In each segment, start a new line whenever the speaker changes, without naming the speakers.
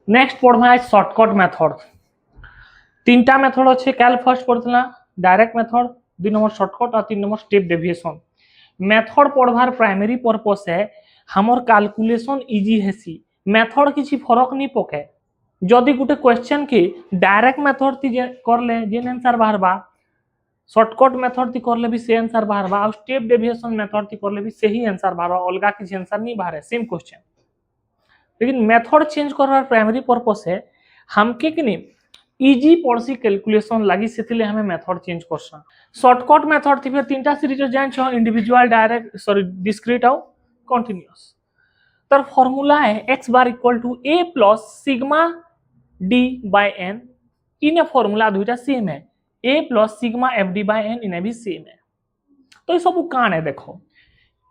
Next पढ़वा है shortcut method. तीनटा मेथड अच्छे कैल फर्स्ट पढ़ला डायरेक्ट मेथड, 2 नंबर शॉर्टकट और 3 नंबर स्टेप डेविएशन। मेथड पढ़वार प्राइमरी पर्पस है हमर कैलकुलेशन इजी हेसी, मेथड किसी फरक नहीं पके। जदि गोटे क्वेश्चन के डायरेक्ट मेथड ती करले जेन आंसर बाहरबा, शॉर्टकट मेथड ती करले भी से आंसर बाहरबा और स्टेप डेविएशन मेथड ती करले भी सही आंसर बाहरबा, अलगा किसी आंसर नहीं बाहर, सेम क्वेश्चन। लेकिन मेथड चेंज करवार प्राइमरी पर्पस है हमके कि नहीं इजी पड़सी कैलकुलेशन लगी से हमें मेथड चेंज करसा। शॉर्टकट मेथड थी फिर तीनटा सीरीज जान छो, इंडिविजुअल, डायरेक्ट, सॉरी डिस्क्रीट और कंटीन्यूअस। तर फॉर्मूला है x bar equal to a plus sigma d by n। इन फॉर्मूला दुईटा सेम है, a plus sigma F d by n इन्हें भी सेम है। तो ये सब कान है देखो,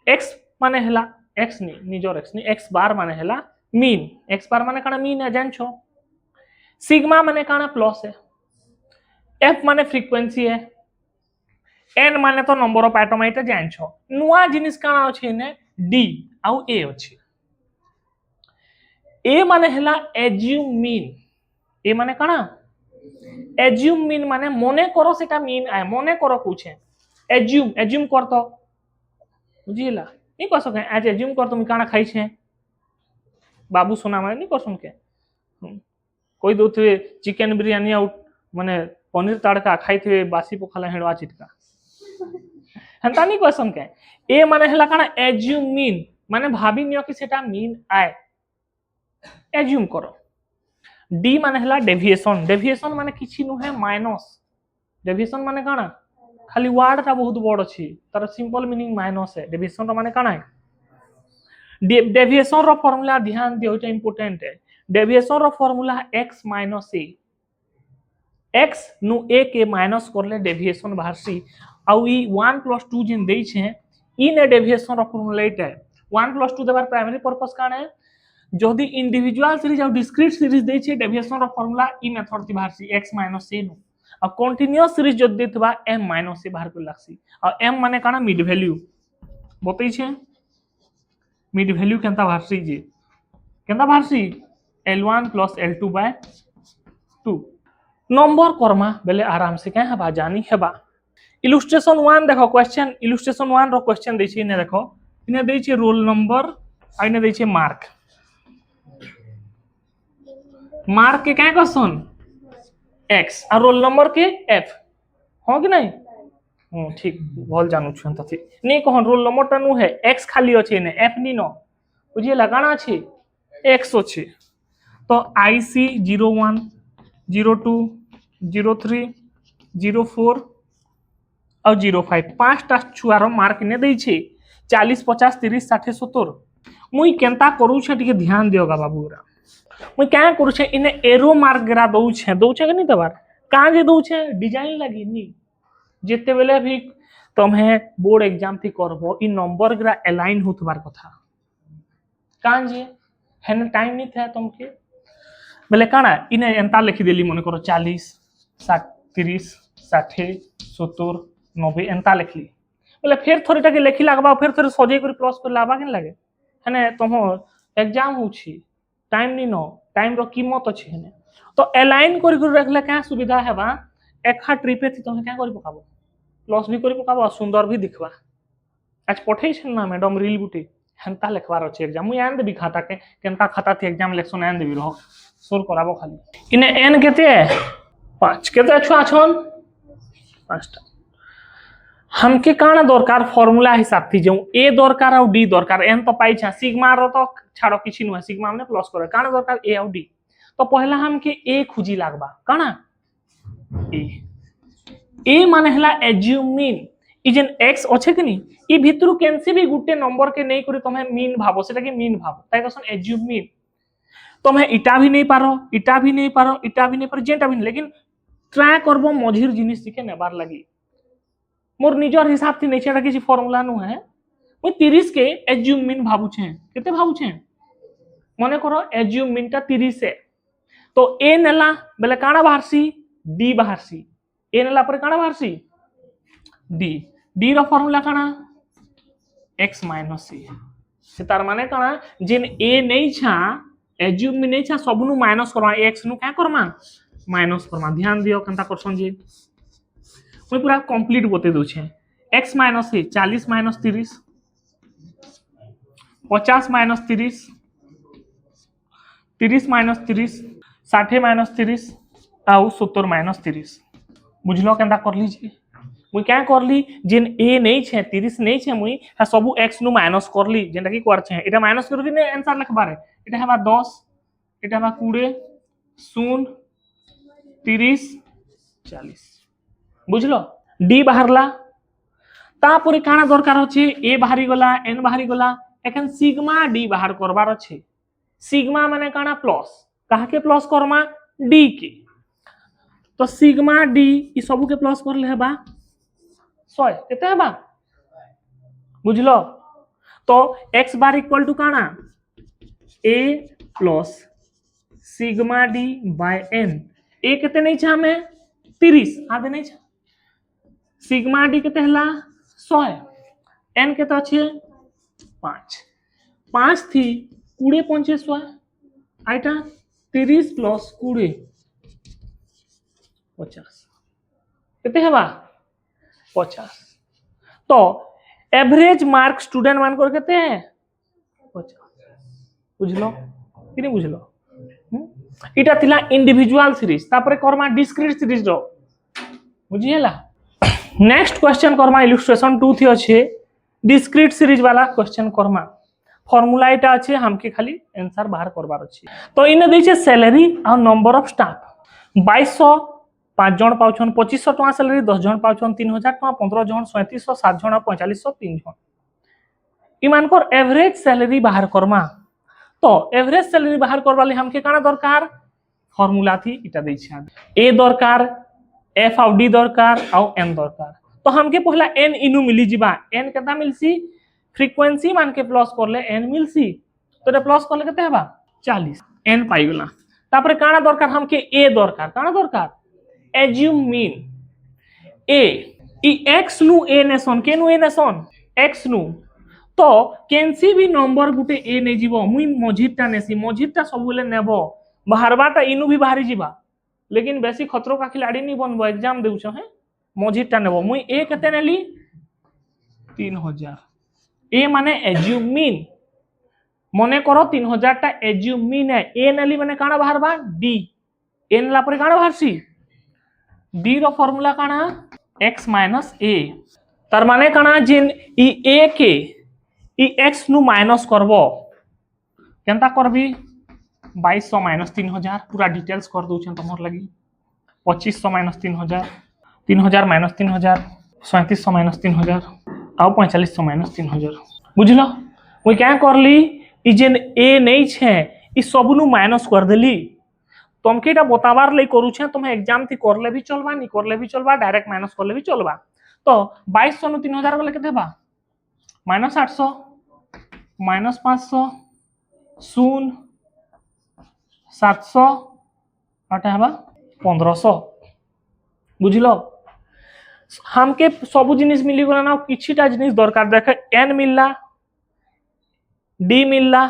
x माने हला x नहीं निजोर x नहीं, x बार माने हला मीन, x बार माने काना मीन है जान छो, सिग्मा माने काना प्लस है, f माने फ्रीक्वेंसी है, n माने तो नंबर ऑफ एटम एटा जान छो। नुआ जिनिस काना अछि ने d आउ a अछि। a माने हला एज्यूम मीन, a माने काना एज्यूम मीन माने मने करो सेटा मीन आए, मने करो कुछ है एज्यूम, एज्यूम कर तो बुझिला नहीं कह सके आज एज्यूम कर तुम काना खाई छे बाबू सोना माने नहीं कर सुन के कोई दो थे चिकन बिरयानी आउट माने पनीर तड़का खाई थे बासी पखाला हेडवा चिटका हंता नहीं क्वेश्चन के। ए माने हला काना एज्यूम मीन माने भाभी नियो कि सेटा मीन आए, एज्यूम करो। डी माने हला डेविएशन, डेविएशन माने किछि नु है माइनस, डेविएशन माने काना खाली वर्ड ता बहुत बड़ अछि तार सिंपल मीनिंग माइनस है, डेविएशन रो माने काना है। डेविएशन रो फार्मूला ध्यान दियो এটা इंपोर्टेंट है। डेविएशन रो formula x minus a, x नु a के माइनस करले डेविएशन बाहर सी आउ ई 1 + 2 जिन देई छे ई ने डेविएशन रो फार्मूला एटा है। 1 + 2 देबार प्राइमरी पर्पस काना है जदि इंडिविजुअल सीरीज और डिस्क्रीट सीरीज देई छे डेविएशन रो फार्मूला ई मेथड ती बाहर सी x माइनस a नु, और कंटीन्यूअस सीरीज जदि देतबा m माइनस a बाहर कर लागसी, और m माने काना मिड वैल्यू बतई छे, मिड वैल्यू केनता बाहर सी जे केनता बाहर सी L1 + L2 bye 2 number Karma बेले आराम से क्या हबा जानी हेबा। इलस्ट्रेशन 1 देखो क्वेश्चन, इलस्ट्रेशन 1 रो क्वेश्चन दै छी ने देखो, इने दै छी रोल नंबर आ इने दै छी मार्क, मार्क के क्या क्वेश्चन x और रोल नंबर के f हो कि नहीं ठीक भल जानू छन तथि नहीं कहन रोल नंबर टा नु है x खाली अछि ने f नी न बुझिए लगाना अछि x अछि। तो IC 01 02 03 04 और 05 पांचटा छुआर मार्क ने दै छै 40 50 30 60 70। मुई केनता करू छे टिके ध्यान दियोगा बाबूरा, मुई क्या करू छे इने एरो मार्क गिरा दऊ छे कि नहीं दबार कहां जे दऊ छे डिजाइन लगी नी जेते बेले भी तुम्हें बोर्ड एग्जाम थी करबो इ नंबर गिरा अलाइन होतबार कथा कान जे हेन टाइम नहीं था तुमके बेले काना इने एंता लिखि देली मन करो 40 30 60 70 90 एंता लिखली बोले फिर थोड़ीटा के लिखी लागबा फिर थोड़ी सजे कर प्लस कर लाबा के लगे हेने तुम एग्जाम होछि टाइम नहीं नो टाइम रो कीमत अछि हेने तो अलाइन करि कर रखले क्या सुविधा हेबा एकहा ट्रिपे थी तुम क्या करि पकाबो प्लस भी करि पकाबो सुंदर भी दिखबा। आज पठै छ ना मैडम रील गुटी हेंता लिखबार अछि एग्जाम मुई आन देबी खाता के केनता खाता थी एग्जाम इलेक्शन आन देबी रहो सोर कराबो खाली इने एन केते 5 केते छुआ छन 5टा हमके काना दरकार फॉर्मूला हिसाब थी जो ए दरकार और डी दरकार एन तो पाई छा सिग्मा रो तो छाड़ो किछि न सिग्मा में प्लस करे काना दरकार ए और डी तो पहला हमके ए खुजी लागबा काना ए माने हला एज्यूम मीन इ जेन x अछि कि नहीं इ भितरु केनसे भी गुटे नंबर के नहीं करी तमे मीन भाबो सेटा के मीन भाबो ताई कसन एज्यूम मीन तमे इटा भी नहीं पारो इटा भी नहीं पारो इटा भी नहीं पारो जेटा भी नहीं, लेकिन ट्राई करबो मझिर जिनिस के नेबार लगी मोर निजर हिसाब थी नहीं छेटा किसी फार्मूला नु है मुई 30 के एज्यूम मीन भाबू छे केते भाबू छे मने करो एज्यूम मीन ता 30 है तो ए नेला बेले काना बाहर सी डी बाहर सी ए नेला पर काना बाहर सी डी डी रो फार्मूला काना x - c से तार माने काना जिन ए नहीं छा एज्यूम भी नहीं छा सबनु माइनस करमा x नु क्या करमा माइनस करमा ध्यान दियो केनता करछन जे मैं पूरा कंप्लीट बते दउ छे x माइनस है 40 माइनस 30 50 माइनस 30 30 माइनस 30 60 माइनस 30 आउ 70 माइनस 30 बुझलो केनता कर लीजिए मुई क्या करली जेन ए नहीं छे 30 नहीं छे मुई हा सबु x नु माइनस करली जेनटा की कर छे एटा माइनस करके ने आंसर लिखबारे एटा हेबा 10 एटा हेबा 20 0 30 40 बुझलो डी बाहरला तापर काना दरकार होचे ए बाहरी गला एन बाहरी गला एखन सिग्मा डी बाहर करबार अछि सिग्मा माने काना प्लस काहा के प्लस करमा डी के तो सिग्मा डी ई सबु के प्लस करले हेबा 100 केते हेबा बुझलो तो x बार इक्वल टू काना a plus sigma d by n a केते नहीं छा हमें 30 आदे नहीं छा सिग्मा डी केते हला 100 n केते अछि 5 5 थी 20 पहुंचे 100 आइटा 30 प्लस 20 50 केते हेबा 50 तो एवरेज मार्क स्टूडेंट मान कर केते 50 बुझलो कि नहीं बुझलो इटा थिला इंडिविजुअल सीरीज तापर करमा डिस्क्रीट सीरीज रो बुझिएला नेक्स्ट क्वेश्चन करमा इलस्ट्रेशन 2 थी अछि डिस्क्रीट सीरीज वाला क्वेश्चन करमा फार्मूला इटा अछि हमके खाली आंसर बाहर करबार अछि तो इने दै छै सैलरी और नंबर ऑफ स्टाफ 2200 5 जन पाउछन 2500 टका सैलरी 10 जन पाउछन 3000 टका 15 जन 3700 7 जन 4500 3 जन इमान कर एवरेज सैलरी बाहर करमा तो एवरेज सैलरी बाहर करबा ले हमके काना दरकार फार्मूला थी इटा दै छै ए दरकार एफ और डी दरकार और एन दरकार तो हमके पहला एन इनु मिली जिबा एन केता मिलसी फ्रीक्वेंसी मान के प्लस करले एन मिलसी तो रे प्लस करले केते हेबा 40 एन पाई गेला तापर काना दरकार हमके ए दरकार काना दरकार एज्यूम मीन ए ई x नु ए नेसन के नु ए नेसन x नु तो केनसी भी नंबर गुटे ए नै जीवो मुई मझिटा नेसी मझिटा सबुले नेबो बाहरबाटा इनु भी बाहरी जीवा लेकिन बेसी खतरो का खिलाड़ी नहीं बनबो एग्जाम देउछो है मझिटा नेबो मुई ए केते नेली 3000 ए माने एज्यूम मीन मने करो 3000 टा एज्यूम मीन है ए नेली माने काना बाहरबा डी एन ला पर काना बाहरसी डी रो फार्मूला काना x माइनस a तार माने काना जिन ई a के ई x नु माइनस करबो केनता करबी 2200 माइनस 3000 पूरा डिटेल्स कर दउ छन तमोर लगी 2500 माइनस 3000 3000 माइनस 3000 3700 माइनस 3000 आ 4500 माइनस 3000 बुझलो ओई क्या करली ई जेन a नहीं छे ई सबनु माइनस कर देली तुमके एटा बताबार ले करू छे तुम एग्जाम थी करले भी चलबा नहीं करले भी चलबा डायरेक्ट माइनस करले भी चलबा तो 2200 नु 3000 गले केते बा माइनस 800 माइनस 500 0 700 आटा हबा 1500 बुझलो हमके सब जिनिस मिली गला ना किछिटा जिनिस दरकार देखे n मिलला d मिलला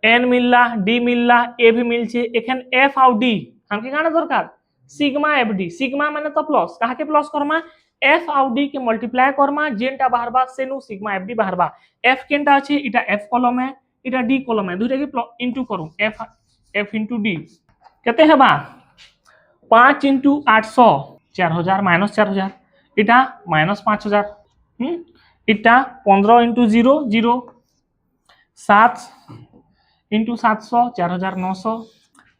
एन मिलला डी मिलला ए भी मिल छे एखन एफ और डी हमके काना दरकार सिग्मा एफ डी सिग्मा माने तो प्लस कहा के प्लस करमा एफ और डी के मल्टीप्लाई करमा जेनटा बाहरबा सेनु सिग्मा एफ डी बाहरबा एफ केनटा अछि इटा एफ कॉलम है इटा डी कॉलम है दुइटा के इनटू करू एफ एफ इनटू डी केते हेबा 5 * 800 4000 माइनस 4000 इटा माइनस 5000 इटा 15 * 0 0 7 इंटू 700 4900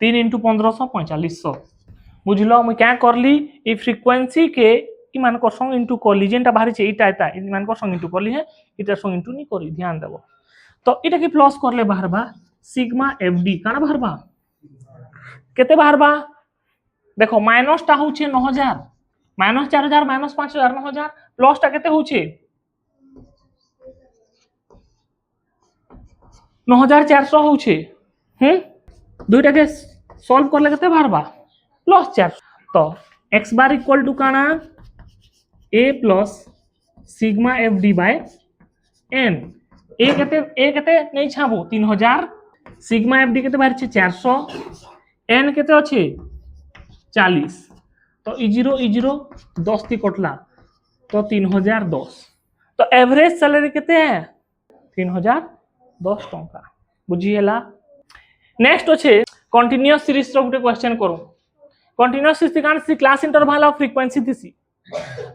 3 इंटू 1500 4500 बुझलो मैं क्या करली ई फ्रीक्वेंसी के ई मान को संग इंटू करली जेनटा बाहरी छे इटा इटा ई मान को संग इंटू करली है इटा संग इंटू नहीं करी ध्यान देबो तो इटा के प्लस करले बाहरबा सिग्मा एफडी काना बाहरबा केते बाहरबा देखो माइनस टा होचे 9000 माइनस 4000 माइनस 5000 9000 प्लस टा केते होचे 9400 होचे दुइटा के सॉल्व करले केते बाहरबा प्लस 4 तो x बार इक्वल टू काना a plus sigma F d by n a केते नहीं छाबो 3000 सिग्मा एफडी केते बाहर 400 एन केते अच्छे 40 तो ई जीरो 10 ती कटला तो 3010 तो एवरेज सैलरी केते है 3010 टंका बुझीला। नेक्स्ट अच्छे कंटिन्यूअस सीरीज रो गुटे क्वेश्चन करू कंटिन्यूअस सीरीज कान सी क्लास इंटरवल ऑफ फ्रीक्वेंसी दिसी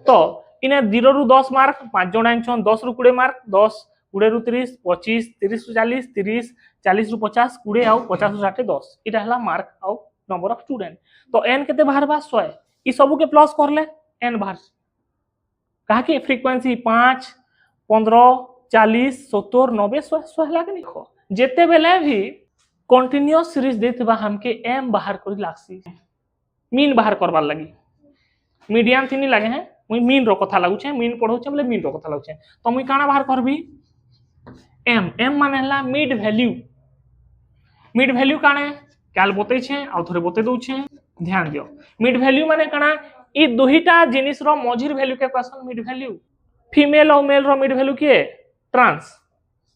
तो इने 0 रु 10 मार्क 5 जण आइछन 10 रु 20 मार्क 10 20 रु 30 25 30 रु 40 30 40 रु 50 20 आउ 50 रु 60 10 इटा हला मार्क आउ नंबर ऑफ स्टूडेंट तो एन केते बाहर बा 100 ई सब के प्लस करले एन बाहर कहा कि फ्रीक्वेंसी 5 15 40 70 90 100 हला के लिखो जेते बेले भी कंटिन्यूअस सीरीज देतबा हमके एम बाहर करी लागसी मीन बाहर करबार लगी मीडियन तीन लगे हैं मुई मीन रो कथा लागु छे मीन पढौ छे बोले मीन रो कथा लागु छे तो मुई काना बाहर करबी एम एम माने हला मिड वैल्यू काने काल बतै छे आ थोड़े बतै दउ छे ध्यान दियो मिड वैल्यू माने काना ई दुहिटा जिनिस रो मझिर वैल्यू के क्वेश्चन मिड वैल्यू फीमेल और मेल रो मिड वैल्यू के ट्रांस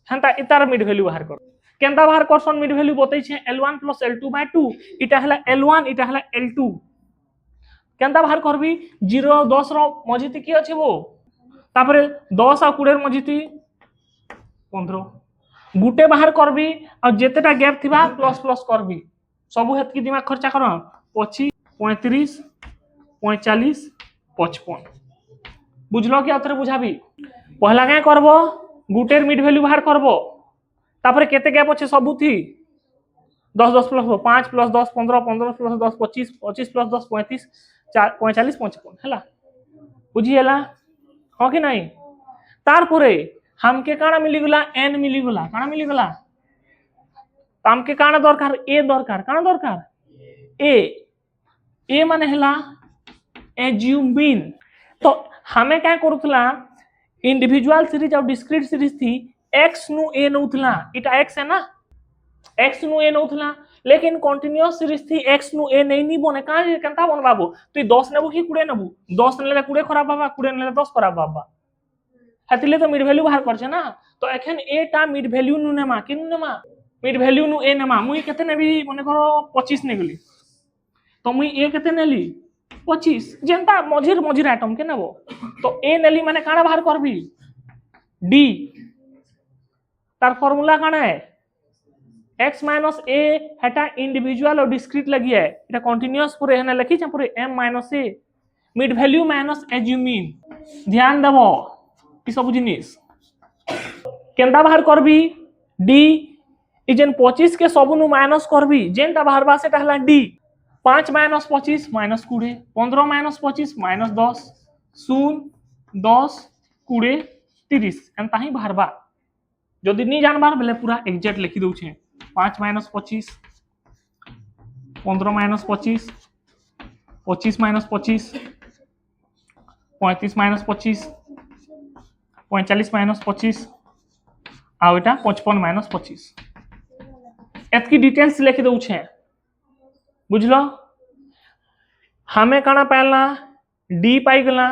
हंता इतार मिड वैल्यू बाहर कर केंदा बाहर करसन मिड वैल्यू बतै छे L1 + L2/2 इटा हला L1 इटा हला L2 केंदा बाहर करबी 0 10 रो मझिति की अछि वो तापरे 10 आ 20 मझिति 15 गुटे बाहर करबी और जेतेटा गैप थिबा प्लस प्लस करबी सब हेत की दिमाग खर्चा करो 25 35 45 55 बुझलो कि अतरे बुझाबी पहला काय करबो गुटेर मिड वैल्यू बाहर करबो तापरे केते गैप अछि सबु थी 10 10 प्लस 5 प्लस 10 15 15 प्लस 10 25 25 प्लस 10 35 45 55 हैला बुझी हैला हो कि नहीं तार परे हमके काना मिली गला एन मिली गला काना मिली गला हमके काना दरकार ए दरकार काना दरकार ए माने हैला एज्यूमिन तो हमें क्या करूतला इंडिविजुअल सीरीज और डिस्क्रीट सीरीज थी x नु a नउतला इटा x है ना x नु a नउतला लेकिन कंटीन्यूअस सीरीज थी x नु a नहीं बने का केनता बन बाबू तू 10 नेबू कि 20 नेबू 10 नेले 20 खराब बाबा 20 नेले 10 खराब बाबा हतिले तो मिड वैल्यू बाहर करछे ना तो एखन a टा मिड वैल्यू नु नेमा किनु नेमा मिड वैल्यू नु a नेमा मुई केते नेबी मने करो 25 नेगली तो मुई a केते नेली 25 जेंता मझिर आइटम के नेबो तो a नेली माने काना बाहर करबी d तार फार्मूला काना है x minus a Heta individual और डिस्क्रीट लगी है एटा कंटीन्यूअस पूरे हेना लिखी छ पूरे m minus a mid value minus assumed mean ध्यान देबो ई सब जिनिस केंदा बाहर करबी d इजन 25 के सब नु माइनस करबी जेंटा बाहर बा सेटा हला d 5 minus 25 minus 20 15 minus 25 minus 10 0 10 20 30 एंता ही बाहर बा जदि नहीं जानबार बेले पूरा एग्जैक्ट लिखि दउ छे 5 minus 25 15 minus 25 25 minus 25 35 minus 25 45 minus 25 आ एटा 55 माइनस 25 एतकी डिटेल्स लिखि दउ छे बुझलो हमें काना पाइला डी पाई गला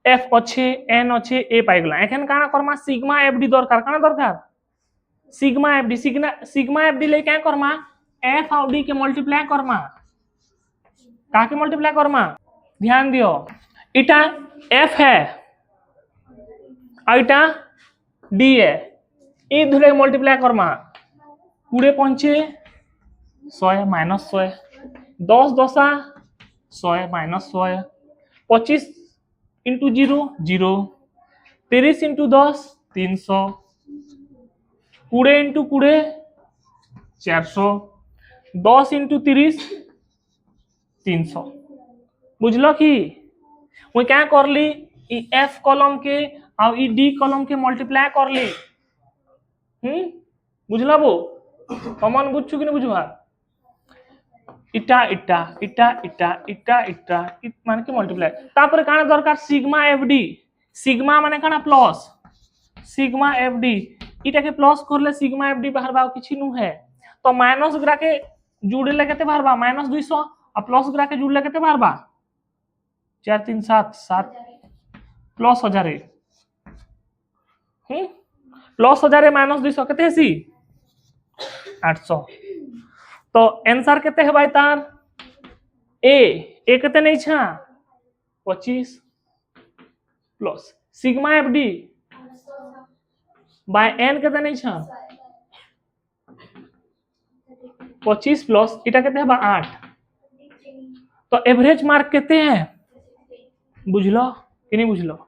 एफ अच्छे एन अच्छे ए पाई गला एखन काना करमा सिग्मा एफडी दरकार काना दरकार सिग्मा एफडी ले क्या करमा एफ और डी के मल्टीप्लाई करमा का के मल्टीप्लाई करमा ध्यान दियो इटा एफ है और इटा डी है ए धरे मल्टीप्लाई करमा पूरे पंचे 100 minus 100 10 10 100 minus 100 25 into 0 0 30 into 10 300 20 into 20 400 10 into 30 300 बुझलो कि मुई क्या करली ई एफ कॉलम के और ई डी कॉलम के मल्टीप्लाई करली बुझलो बो कमन बुझछु कि नहीं बुझवा इटा इटा इटा इटा इटा इटा मान के मल्टीप्लाई तापर काना दरकार सिग्मा एफडी सिग्मा माने काना प्लस सिग्मा एफडी इटा के प्लस करले सिग्मा एफडी बाहर बा किछि नु है तो माइनस ग्रा के जुड़ले केते बाहर बा माइनस 200 और प्लस ग्रा के जुड़ले केते बाहर बा 4 3 7 7 प्लस 1000 प्लस 1000 माइनस 200 केते सी 800 तो आंसर केते है भाई तार ए केते नहीं छा 25 plus sigma F d by n केते नहीं छा 25 प्लस इटा केते है 8 तो एवरेज मार्क केते हैं बुझलो कि नहीं बुझलो